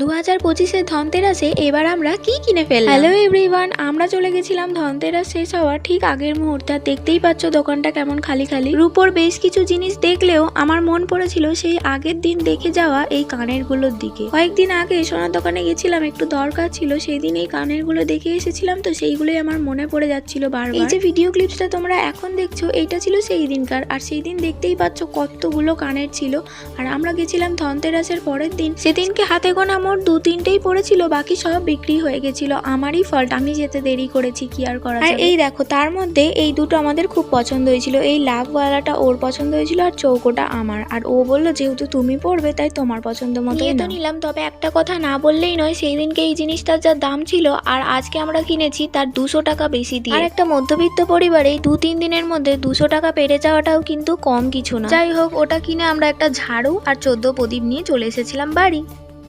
2025-এর ধনতেরাসে এবার আমরা কি কিনে ফেললাম। হ্যালো এভরিওয়ান, আমরা চলে গেছিলাম ধনতেরাস শেষ হওয়ার ঠিক আগের মুহূর্তে। দেখতেই পাচ্ছ দোকানটা কেমন খালি খালি। রূপোর বেশ কিছু জিনিস দেখলেও আমার মন পড়েছিল সেই আগের দিন দেখে যাওয়া এই কানের গুলোর দিকে। কয়েকদিন আগে সোনার দোকানে গেছিলাম, একটু দরকার ছিল, সেই দিন এই কানের গুলো দেখে এসেছিলাম, তো সেইগুলোই আমার মনে পড়ে যাচ্ছিল বারবার। এই যে ভিডিও ক্লিপসটা তোমরা এখন দেখছো, এইটা ছিল সেই দিনকার। আর সেই দিন দেখতেই পাচ্ছ কতগুলো কানের ছিল। আর আমরা গেছিলাম ধনতেরাসের পরের দিন। সেদিনকে হাতে গোনা মোট 2-3টেই পড়েছিল, বাকি সব বিক্রি হয়ে গেছিল। আমারই ফল্ট, আমি যেতে দেরি করেছি, কি আর করা যাবে। আর এই দেখো, তার মধ্যে এই দুটো আমাদের খুব পছন্দ হয়েছিল। এই লাভওয়ালাটা ওর পছন্দ হয়েছিল আর চৌকোটা আমার। আর ও বললো যেহেতু তুমি পড়বে তাই তোমার পছন্দ মতো তো নিলাম। তবে একটা কথা না বললেই নয়, সেই দিনকে এই জিনিসটার যা দাম ছিল আর আজকে আমরা কিনেছি তার 200 টাকা বেশি দিয়ে। আর একটা মধ্যবিত্ত পরিবারে 2-3 দিনের মধ্যে 200 টাকা পেরে যাওয়াটাও কিন্তু কম কিছু না। যাই হোক, ওটা কিনে আমরা একটা ঝাড়ু আর 14 প্রদীপ নিয়ে চলে এসেছিলাম বাড়ি।